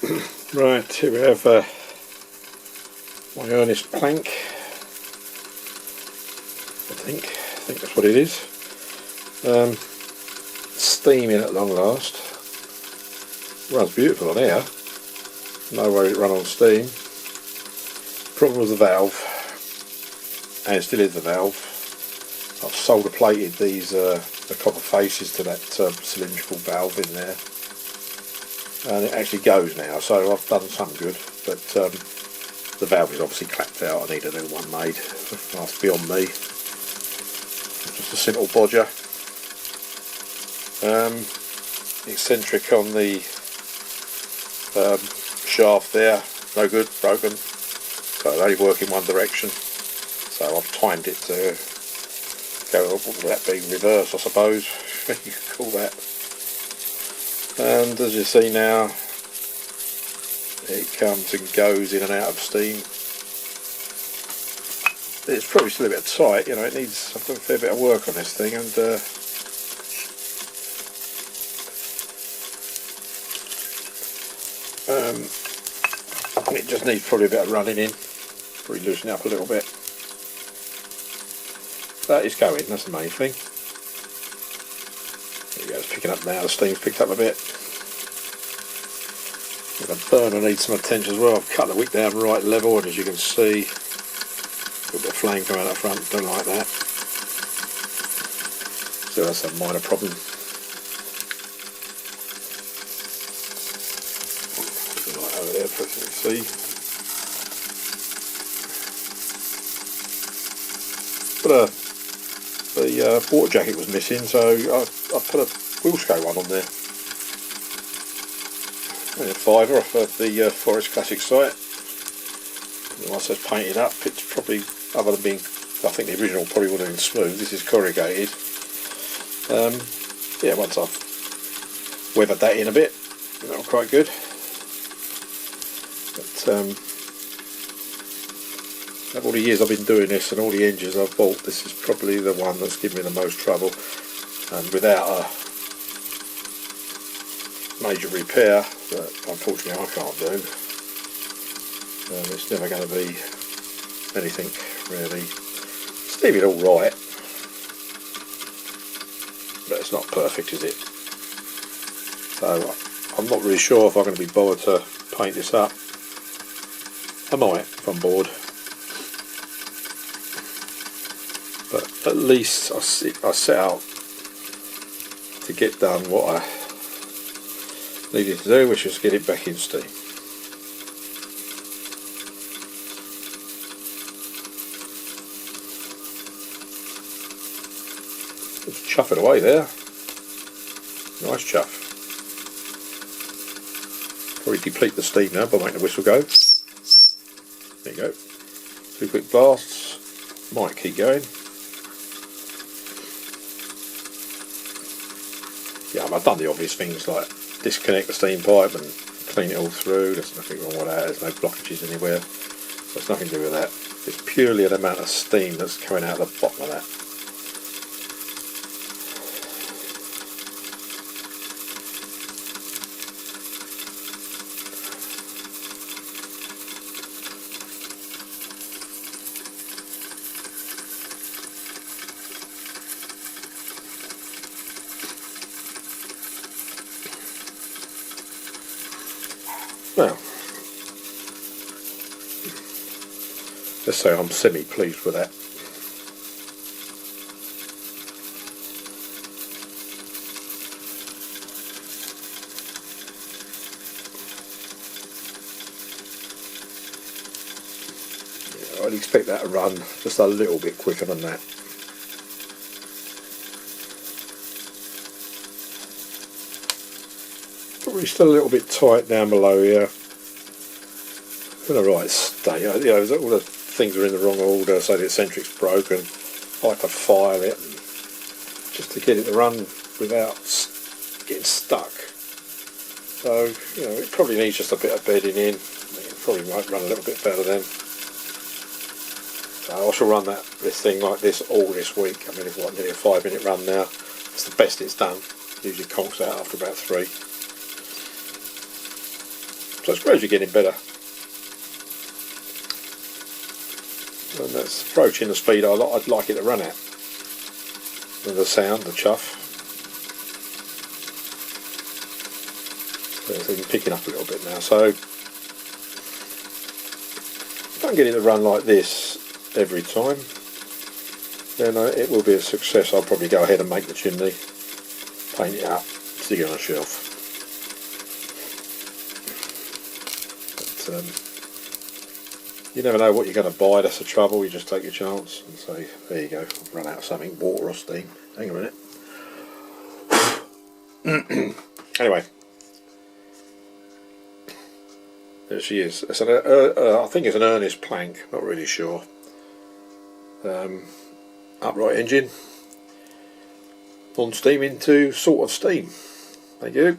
Right, here we have my earnest plank. I think that's what it is. Steaming at long last. Runs beautiful on air. No way it run on steam. Problem was the valve, and it still is the valve. I've solder plated these the copper faces to that cylindrical valve in there, and it actually goes now, so I've done some good, but the valve is obviously clapped out. I need a new one made. That's beyond me. Just a simple bodger. Eccentric on the shaft there, no good, broken, so it only work in one direction, so I've timed it to go, what would that be, reverse I suppose you could call that. And as you see now, it comes and goes in and out of steam. It's probably still a bit tight, you know, it needs, I've done a fair bit of work on this thing, and it just needs probably a bit of running in, probably loosening up a little bit. That is going, that's the main thing. There you go, it's picking up now, the steam's picked up a bit. The burner needs some attention as well. I've cut the wick down right level, and as you can see, a bit of flame coming out the front, don't like that. So that's a minor problem. Right over there, for you can see. But the water jacket was missing, so I put a wheel scale one on there. Only a fiver off of the Forest Classic site. And once it's painted up, it's probably, other than being, I think the original probably would have been smooth, this is corrugated. Yeah, once I've weathered that in a bit, that'll quite good. But of all the years I've been doing this and all the engines I've bought, this is probably the one that's given me the most trouble, and without a major repair that unfortunately I can't do, it's never going to be anything really. It's leaving it all right, but it's not perfect, is it? So I'm not really sure if I'm going to be bothered to paint this up. I might if I'm bored, but at least I set out to get done what I needed to do, which is get it back in steam. Just chuff it away there. Nice chuff. Probably deplete the steam now by making the whistle go. There you go. 2 quick blasts. Might keep going. Yeah, I've done the obvious things like disconnect the steam pipe and clean it all through. There's nothing wrong with that. There's no blockages anywhere. So it's nothing to do with that. It's purely an amount of steam that's coming out of the bottom of that. Well, let's say I'm semi-pleased with that. Yeah, I'd expect that to run just a little bit quicker than that. Probably still a little bit tight down below here. In the right state, you know, all the things are in the wrong order, so the eccentric's broken. I like to file it just to get it to run without getting stuck. So, you know, it probably needs just a bit of bedding in. It probably might run a little bit better then. So I shall run this thing like this all this week. I mean, it's like nearly a 5-minute run now. It's the best it's done. Usually conks out after about 3. So it's gradually getting better. And that's approaching the speed I'd like it to run at. And the sound, the chuff. It's even picking up a little bit now. So if I can get it to run like this every time, then it will be a success. I'll probably go ahead and make the chimney, paint it up, stick it on a shelf. But you never know what you're going to buy. That's the trouble. You just take your chance and say, there you go, I've run out of something, water or steam. Hang on a minute. Anyway, there she is. It's I think it's an Ernest plank, not really sure. Upright engine, on steam into sort of steam. Thank you.